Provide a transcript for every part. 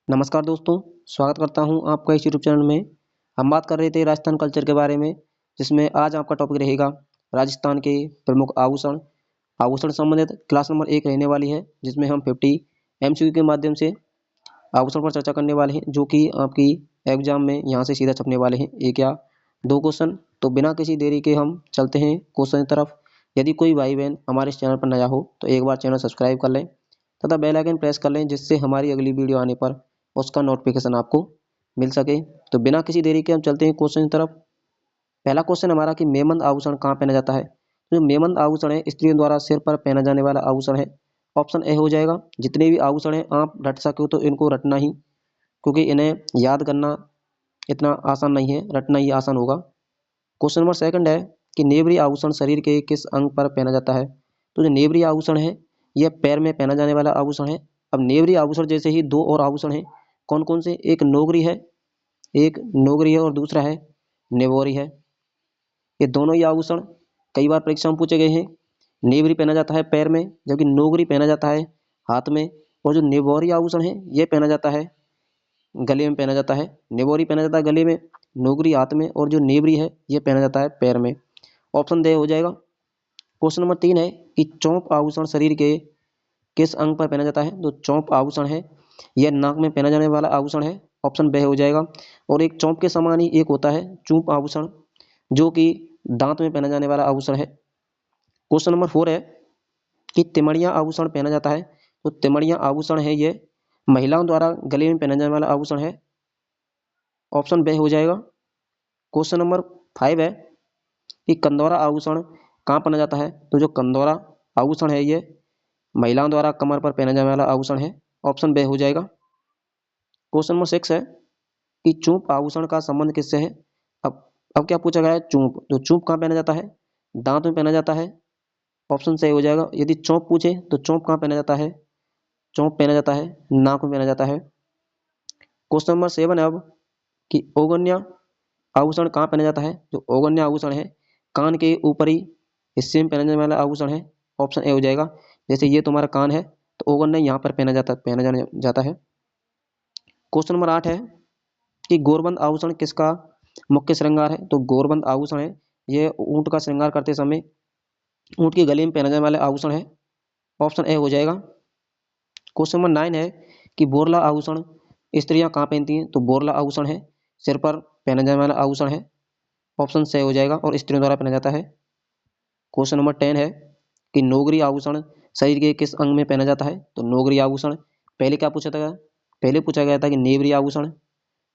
नमस्कार दोस्तों, स्वागत करता हूं आपका इस यूट्यूब चैनल में। हम बात कर रहे थे राजस्थान कल्चर के बारे में, जिसमें आज आपका टॉपिक रहेगा राजस्थान के प्रमुख आभूषण। आभूषण संबंधित क्लास नंबर 1 रहने वाली है, जिसमें हम 50 एमसीक्यू के माध्यम से आभूषण पर चर्चा करने वाले हैं, जो कि आपकी एग्जाम में यहाँ से सीधा छपने वाले हैं, एक या दो क्वेश्चन। तो बिना किसी देरी के हम चलते हैं क्वेश्चन की तरफ। यदि कोई भाई बहन हमारे इस चैनल पर नया हो तो एक बार चैनल सब्सक्राइब कर लें तथा बेल आइकन प्रेस कर लें, जिससे हमारी अगली वीडियो आने पर उसका नोटिफिकेशन आपको मिल सके। तो बिना किसी देरी के हम चलते हैं क्वेश्चन की तरफ। पहला क्वेश्चन हमारा कि मेमंद आभूषण कहाँ पहना जाता है। तो जो मेमंद आभूषण है, स्त्रियों द्वारा सिर पर पहना जाने वाला आभूषण है। ऑप्शन ए हो जाएगा। जितने भी आभूषण हैं आप रट सको तो इनको रटना ही, क्योंकि इन्हें याद करना इतना आसान नहीं है, रटना ही आसान होगा। क्वेश्चन नंबर सेकंड है कि नेवरी आभूषण शरीर के किस अंग पर पहना जाता है। तो जो नेवरी आभूषण है यह पैर में पहना जाने वाला आभूषण है। अब नेवरी आभूषण जैसे ही दो और आभूषण है, कौन कौन से, एक नोगरी है और दूसरा है नेवोरी है। ये दोनों ही आभूषण कई बार परीक्षा में पूछे गए हैं। नेवरी पहना जाता है पैर में, जबकि नोगरी पहना जाता है हाथ में। और जो नेवोरी आभूषण है यह पहना जाता है गले में, पहना जाता है। नेवोरी पहना जाता है गले में, नोगरी हाथ में, और जो नेवरी है यह पहना जाता है पैर में। ऑप्शन दे हो जाएगा। क्वेश्चन नंबर 3 है कि चौंप आभूषण शरीर के किस अंग पर पहना जाता है। तो चौंप आभूषण है यह नाक में पहना जाने वाला आभूषण है। ऑप्शन बे हो जाएगा। और एक चौंप के समान ही एक होता है चूंप आभूषण, जो कि दांत में पहना जाने वाला आभूषण है। क्वेश्चन नंबर 4 है कि तिमड़िया आभूषण पहना जाता है। तो तिमड़िया आभूषण है ये महिलाओं द्वारा गले में पहना जाने वाला आभूषण है। ऑप्शन बे हो जाएगा। क्वेश्चन नंबर 5 है कि कंदौरा आभूषण कहाँ पहना जाता है। तो जो कंदौरा आभूषण है ये महिलाओं द्वारा कमर पर पहना जाने वाला आभूषण है। ऑप्शन बे हो जाएगा। क्वेश्चन नंबर 6 है कि चूंप आभूषण का संबंध किससे है। अब अब क्या पूछा गया है, चूंप। तो चूंप कहाँ पहना जाता है, दांत में पहना जाता है। ऑप्शन सही हो जाएगा। यदि चौंप पूछे तो चौंप कहाँ पहना जाता है, चौंप पहना जाता है नाक में पहना जाता है। क्वेश्चन नंबर 7 है अब कि ओगन्या आभूषण कहाँ पहना जाता है। जो ओगन्या आभूषण है कान के ऊपरी हिस्से में पहना जाने वाला आभूषण है। ऑप्शन ए हो जाएगा। जैसे ये तुम्हारा कान है तो ओगन्या यहाँ पर पहना जाता है। क्वेश्चन नंबर 8 है कि गोरबंद आभूषण किसका मुख्य श्रृंगार है। तो गोरबंद आभूषण है यह ऊंट का श्रृंगार करते समय ऊंट के गले में पहना जाने वाला आभूषण है। ऑप्शन ए हो जाएगा। क्वेश्चन नंबर 9 है कि बोरला आभूषण स्त्रियां कहाँ पहनती हैं। तो बोरला आभूषण है सिर पर पहना जाने वाला आभूषण है। ऑप्शन सही हो जाएगा और स्त्रियों द्वारा पहना जाता है। क्वेश्चन नंबर 10 है कि नोगरी आभूषण शरीर के किस अंग में पहना जाता है। तो नोगरी आभूषण पहले क्या पूछा था, पहले पूछा गया था कि नेवरी आभूषण,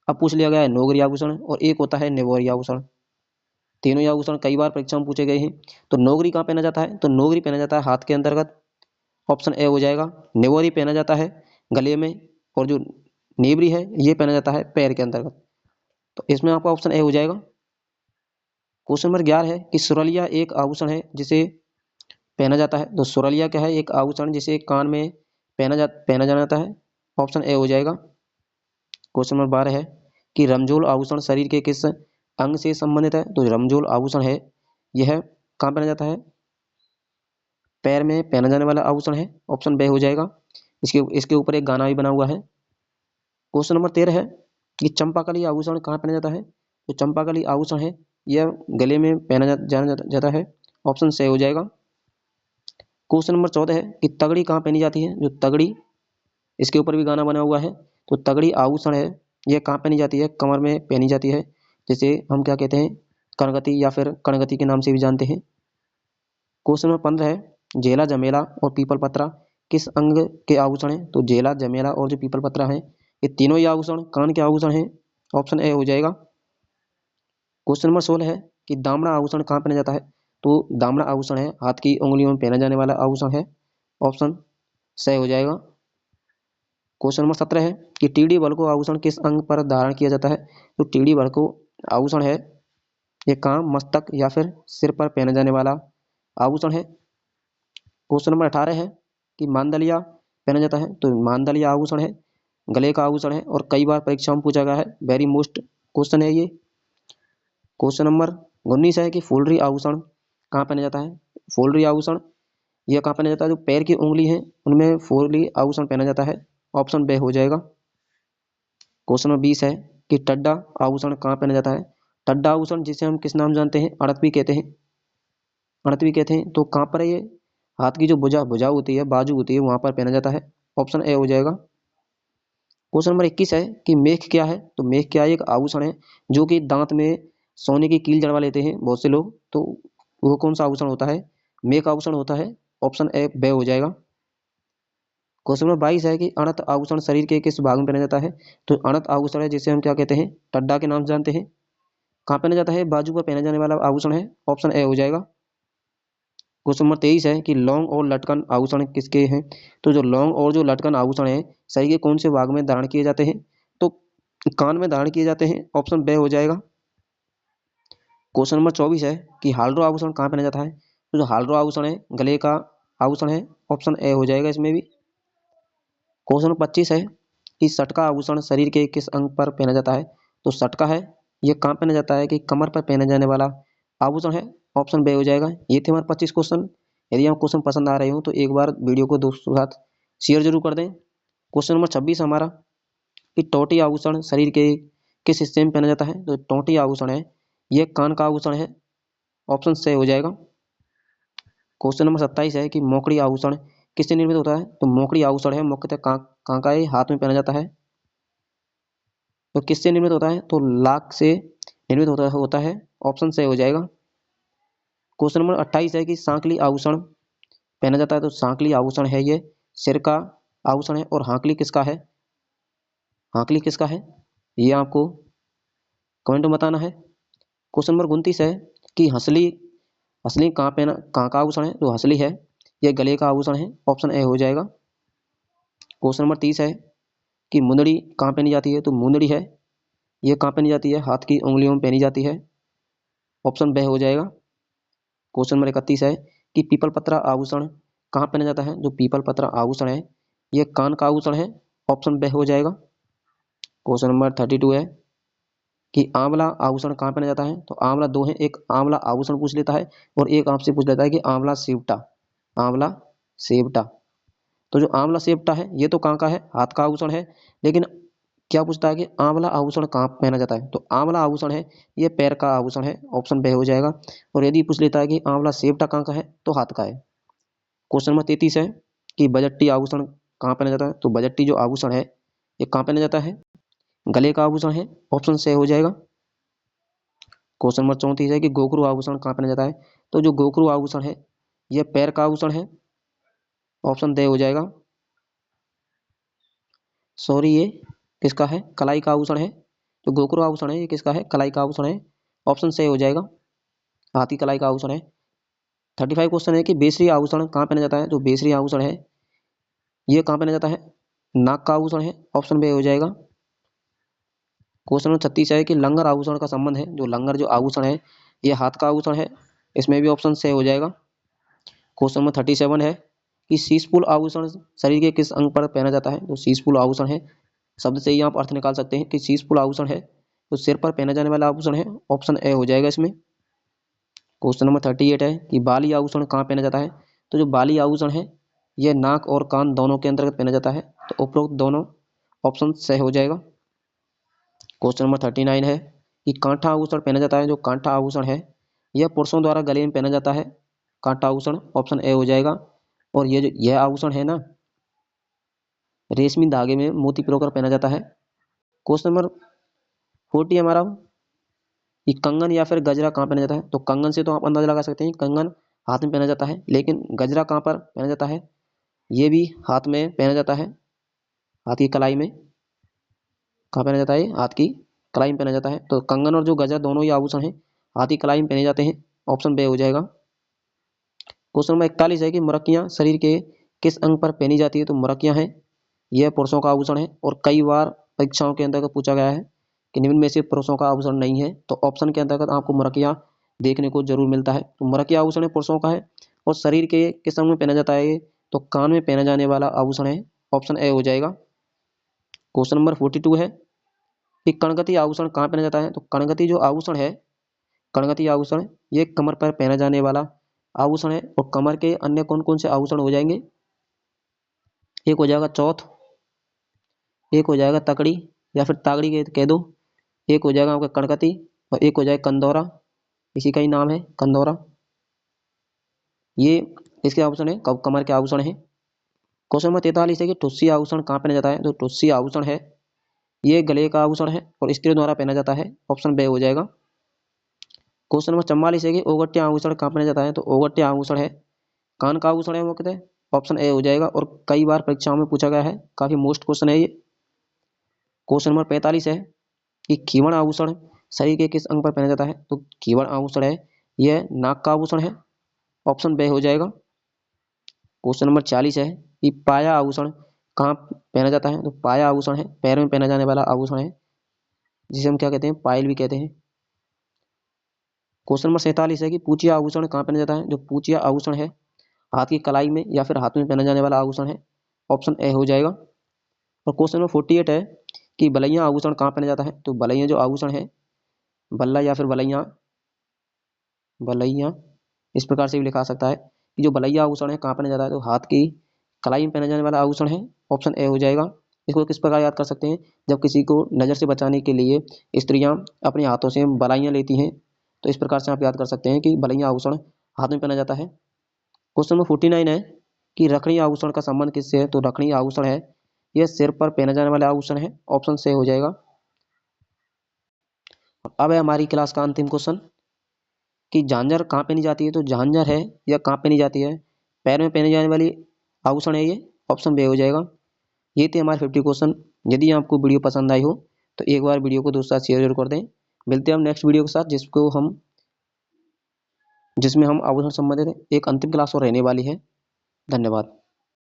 अब पूछ लिया गया है नोगरी आभूषण, और एक होता है नेवोरी आभूषण। तीनों ही आभूषण कई बार परीक्षा में पूछे गए हैं। तो नोगरी कहाँ पहना जाता है। तो नोगरी पहना जाता है हाथ के अंतर्गत। ऑप्शन ए हो जाएगा। नेवोरी पहना जाता है गले में, और जो नेवरी है ये पहना जाता है पैर के अंतर्गत। तो इसमें आपका ऑप्शन ए हो जाएगा। क्वेश्चन नंबर 11 है कि सुरलिया एक आभूषण है जिसे पहना जाता है। तो सुरलिया क्या है, एक आभूषण जिसे कान में पहना जाता है। ऑप्शन ए हो जाएगा। क्वेश्चन नंबर 12 है कि रमजोल आभूषण शरीर के किस अंग से संबंधित है। तो रमजोल आभूषण है यह कहाँ पहना जाता है, पैर में पहना जाने वाला आभूषण है। ऑप्शन बे हो जाएगा। इसके इसके ऊपर एक गाना भी बना हुआ है। क्वेश्चन नंबर 13 है कि चंपाकली आभूषण कहाँ पहना जाता है। तो चंपाकली आभूषण है यह गले में जाता है। ऑप्शन सही हो जाएगा। क्वेश्चन नंबर 14 है कि तगड़ी कहाँ पहनी जाती है। जो तगड़ी, इसके ऊपर भी गाना बना हुआ है। तो तगड़ी आभूषण है यह कहाँ पहनी जाती है, कमर में पहनी जाती है, जिसे हम क्या कहते हैं, कणगति या फिर कणगति के नाम से भी जानते हैं। क्वेश्चन नंबर 15 है झेला जमेला और पीपल पत्रा किस अंग के आभूषण है। तो झेला जमेला और जो पीपल पत्रा है ये तीनों ही आभूषण कान के आभूषण है। ऑप्शन ए हो जाएगा। क्वेश्चन नंबर 16 है कि दामड़ा आभूषण कहाँ पहना जाता है। तो दामड़ा आभूषण है हाथ की उंगलियों में पहना जाने वाला आभूषण है। ऑप्शन सही हो जाएगा। क्वेश्चन नंबर 17 है कि टीडी बल को आभूषण किस अंग पर धारण किया जाता है। तो टीडी बल को आभूषण है ये कान, मस्तक या फिर सिर पर पहना जाने वाला आभूषण है। क्वेश्चन नंबर 18 है कि मानदलिया पहना जाता है। तो मानदलिया आभूषण है गले का आभूषण है, और कई बार परीक्षा में पूछा गया है, वेरी मोस्ट क्वेश्चन है ये। क्वेश्चन नंबर 19 है कि फुलरी आभूषण कहाँ पहना जाता है। फुलरी आभूषण यह कहाँ पहना जाता है, जो पैर की उंगली है उनमें फुलरी आभूषण पहना जाता है। ऑप्शन बे हो जाएगा। क्वेश्चन नंबर 20 है कि टड्डा आभूषण कहाँ पहना जाता है। टड्डा आभूषण जिसे हम किस नाम जानते हैं, अड़त भी कहते हैं, अड़त भी कहते हैं। तो कहाँ पर है ये, हाथ की जो भुजा होती है, बाजू होती है, वहां पर पहना जाता है। ऑप्शन ए हो जाएगा। क्वेश्चन नंबर 21 है कि मेख क्या है। तो मेख क्या है, एक आभूषण है जो कि दांत में सोने की कील जड़वा लेते हैं बहुत से लोग। तो वो कौन सा आभूषण होता है, मेख आभूषण होता है। ऑप्शन ए बे हो जाएगा। क्वेश्चन नंबर 22 है कि अणत आभूषण शरीर के किस भाग में पहना जाता है। तो अणत आभूषण है जिसे हम क्या कहते हैं, टड्डा के नाम से जानते हैं। कहाँ पहना जाता है, बाजू पर पहना जाने वाला आभूषण है। ऑप्शन ए हो जाएगा। क्वेश्चन नंबर 23 है कि लौंग और लटकन आभूषण किसके हैं। तो जो लौंग और जो लटकन आभूषण है शरीर के कौन से भाग में धारण किए जाते हैं। तो कान में धारण किए जाते हैं। ऑप्शन बे हो जाएगा। क्वेश्चन नंबर 24 है कि हालरो आभूषण कहाँ पहना जाता है। तो जो हालरो आभूषण है गले का आभूषण है। ऑप्शन ए हो जाएगा इसमें भी। क्वेश्चन नंबर 25 है कि सटका आभूषण शरीर के किस अंग पर पहना जाता है। तो सटका है ये कहाँ पहना जाता है, कि कमर पर पहने जाने वाला आभूषण है। ऑप्शन बे हो जाएगा। ये थे हमारे 25 क्वेश्चन। यदि आपको क्वेश्चन पसंद आ रहे हो तो एक बार वीडियो को दोस्तों के साथ शेयर जरूर कर दें। क्वेश्चन नंबर 26 हमारा कि टोटी आभूषण शरीर के किस हिस्से में पहना जाता है। तो टोटी आभूषण है ये कान का आभूषण है। ऑप्शन से हो जाएगा। क्वेश्चन नंबर 27 है कि मोकड़ी आभूषण किससे निर्मित होता है। तो मोकड़ी आभूषण है मुख्यतः कहाँ का है, हाथ में पहना जाता है। तो किससे निर्मित होता है, तो लाख से निर्मित होता है। ऑप्शन से हो जाएगा। क्वेश्चन नंबर 28 है कि सांकली आभूषण पहना जाता है। तो सांकली आभूषण है ये सिर का आभूषण है। और हाकली किसका है, हाकली किसका है, ये आपको कमेंट में बताना है। क्वेश्चन नंबर 29 है कि हंसली, हंसली कहाँ का आभूषण है। तो हंसली है ये गले का आभूषण है। ऑप्शन ए हो जाएगा। क्वेश्चन नंबर 30 है कि मुंदड़ी कहाँ पहनी जाती है। तो मुंदड़ी है ये कहाँ पहनी जाती है, हाथ की उंगलियों में पहनी जाती है। ऑप्शन बे हो जाएगा। क्वेश्चन नंबर 31 है कि पीपल पत्रा आभूषण कहाँ पहना जाता है। जो पीपल पत्रा आभूषण है ये कान का आभूषण है। ऑप्शन बे हो जाएगा। क्वेश्चन नंबर 32 है कि आंवला आभूषण कहाँ पहना जाता है। तो आंवला दो है, एक आंवला आभूषण पूछ लेता है और एक आपसे पूछ लेता है कि आंवला सेवटा, आंवला सेवटा। तो जो आंवला सेवटा है ये तो कहाँ का है, हाथ का आभूषण है। लेकिन क्या पूछता है कि आंवला आभूषण कहाँ पहना जाता है। तो आंवला आभूषण है ये पैर का आभूषण है। ऑप्शन बे हो जाएगा। और यदि पूछ लेता है कि आंवला सेवटा कहाँ का है, तो हाथ का है। क्वेश्चन नंबर 33 है कि बजट्टी आभूषण कहाँ पहना जाता है। तो बजट्टी जो आभूषण है ये कहाँ पहना जाता है, गले का आभूषण है। ऑप्शन से हो जाएगा। क्वेश्चन नंबर 34 है कि गोखरू आभूषण कहाँ पहना जाता है। तो जो गोखरू आभूषण है यह पैर का आभूषण है। ऑप्शन दे हो जाएगा। सॉरी ये किसका है, कलाई का आभूषण है। जो गोखरू आभूषण है ये किसका है, कलाई का आभूषण है। ऑप्शन से हो जाएगा, हाथी कलाई का आभूषण है। 35 क्वेश्चन है कि बेसरी आभूषण कहाँ पहना जाता है। तो बेसरी आभूषण है ये कहाँ पहना जाता है, नाक का आभूषण है। ऑप्शन बे हो जाएगा। क्वेश्चन नंबर 36 है कि लंगर आभूषण का संबंध है। जो लंगर जो आभूषण है ये हाथ का आभूषण है। इसमें भी ऑप्शन से हो जाएगा। क्वेश्चन नंबर 37 है कि शीशपुल आभूषण शरीर के किस अंग पर पहना जाता है। तो शीशपुल आभूषण है, शब्द से ही आप अर्थ निकाल सकते हैं कि शीशपुल आभूषण है तो सिर पर पहना जाने वाला आभूषण है। ऑप्शन ए हो जाएगा इसमें। क्वेश्चन नंबर 38 है कि बाली आभूषण कहाँ पहना जाता है। तो जो बाली आभूषण है यह नाक और कान दोनों के अंतर्गत पहना जाता है। तो उपरोक्त दोनों ऑप्शन सही हो जाएगा। क्वेश्चन नंबर 39 है कि कांठा आभूषण पहना जाता है। जो कांठा आभूषण है यह पुरुषों द्वारा गले में पहना जाता है, कांठा आभूषण। ऑप्शन ए हो जाएगा। और ये जो यह आभूषण है ना रेशमी धागे में मोती पिरोकर पहना जाता है। क्वेश्चन नंबर 40 हमारा कि कंगन या फिर गजरा कहाँ पहना जाता है। तो कंगन से तो आप अंदाजा लगा सकते हैं, कंगन हाथ में पहना जाता है। लेकिन गजरा कहाँ पर पहना जाता है, ये भी हाथ में पहना जाता है, हाथ की कलाई में। कहाँ पहना जाता है, हाथ की कलाई में पहना जाता है। तो कंगन और जो गजरा दोनों ही आभूषण है हाथ की कलाई में पहने जाते हैं। ऑप्शन बे हो जाएगा। क्वेश्चन नंबर 41 है कि मुरक्कियां शरीर के किस अंग पर पहनी जाती है। तो मुरक्कियां है यह पुरुषों का आभूषण है। और कई बार परीक्षाओं के अंतर्गत पूछा गया है कि निम्न में से पुरुषों का आभूषण नहीं है। तो ऑप्शन के अंतर्गत आपको मुरक्कियां देखने को जरूर मिलता है। तो मुरक्किया आभूषण पुरुषों का है और शरीर के किस अंग में पहना जाता है, तो कान में पहना जाने वाला आभूषण है। ऑप्शन ए हो जाएगा। क्वेश्चन नंबर 42 है कि कणगति आभूषण कहाँ पहना जाता है। तो कणगति जो आभूषण है, कणगति आभूषण ये कमर पर पहना जाने वाला आभूषण है। और कमर के अन्य कौन कौन से आभूषण हो जाएंगे, एक हो जाएगा चौथ, एक हो जाएगा तकड़ी, या फिर तागड़ी कह दो। एक हो जाएगा आपका कड़कती और एक हो जाएगा कंदौरा, इसी का ही नाम है कंदौरा। ये इसके आभूषण है, कमर के आभूषण है। क्वेश्चन नंबर 43 है कि टुस्सी आभूषण कहाँ पहना जाता है? तो टुस्सी आभूषण है ये गले का आभूषण है और स्त्रियों द्वारा पहना जाता है, ऑप्शन बे हो जाएगा। क्वेश्चन नंबर 44 है कि ओगट्या आभूषण कहाँ पहना जाता है? तो ओगट्या आभूषण है कान का आभूषण है, वो कहते हैं, ऑप्शन ए हो जाएगा और कई बार परीक्षाओं में पूछा गया है, काफी मोस्ट क्वेश्चन है ये। क्वेश्चन नंबर 45 है कि खीवण आभूषण शरीर के किस अंग पर पहना जाता है? तो खीवण आभूषण है यह नाक का आभूषण है, ऑप्शन बे हो जाएगा। क्वेश्चन नंबर 46 है कि पाया आभूषण कहाँ पहना जाता है? तो पाया आभूषण है पैर में पहना जाने वाला आभूषण है, जिसे हम क्या कहते हैं? पायल भी कहते हैं। क्वेश्चन नंबर 47 है कि पूचिया आभूषण कहाँ पहना जाता है? जो पूचिया आभूषण है हाथ की कलाई में या फिर हाथ में पहना जाने वाला आभूषण है, ऑप्शन ए हो जाएगा। और क्वेश्चन नंबर 48 है कि बलैया आभूषण कहाँ पहना जाता है? तो बलैया जो आभूषण है, बल्ला या फिर बलैया, बलैया इस प्रकार से भी लिखा सकता है कि जो बलैया आभूषण है कहाँ पहना जाता है? तो हाथ की कलाई में पहना जाने वाला आभूषण है, ऑप्शन ए हो जाएगा। इसको किस प्रकार याद कर सकते हैं? जब किसी को नजर से बचाने के लिए स्त्रियां अपने हाथों से बलाइयां लेती हैं, तो इस प्रकार से आप याद कर सकते हैं कि बलैया आभूषण हाथ में पहना जाता है। क्वेश्चन नंबर 49 है कि रखड़ी आभूषण का संबंध किससे है? तो रखड़ी आभूषण है यह सिर पर पहना जाने वाला आभूषण है, ऑप्शन से हो जाएगा। अब है हमारी क्लास का अंतिम क्वेश्चन कि झांझर कहाँ पहनी जाती है? तो झांझर है यह कहाँ पहनी जाती है? पैर में पहने जाने वाली आभूषण है ये, ऑप्शन बे हो जाएगा। ये थे हमारे 50 क्वेश्चन। यदि आपको वीडियो पसंद आई हो तो एक बार वीडियो को दोस्तों साथ शेयर जरूर कर दें। मिलते हैं हम नेक्स्ट वीडियो के साथ, जिसमें हम आभूषण संबंधित एक अंतिम क्लास और रहने वाली है। धन्यवाद।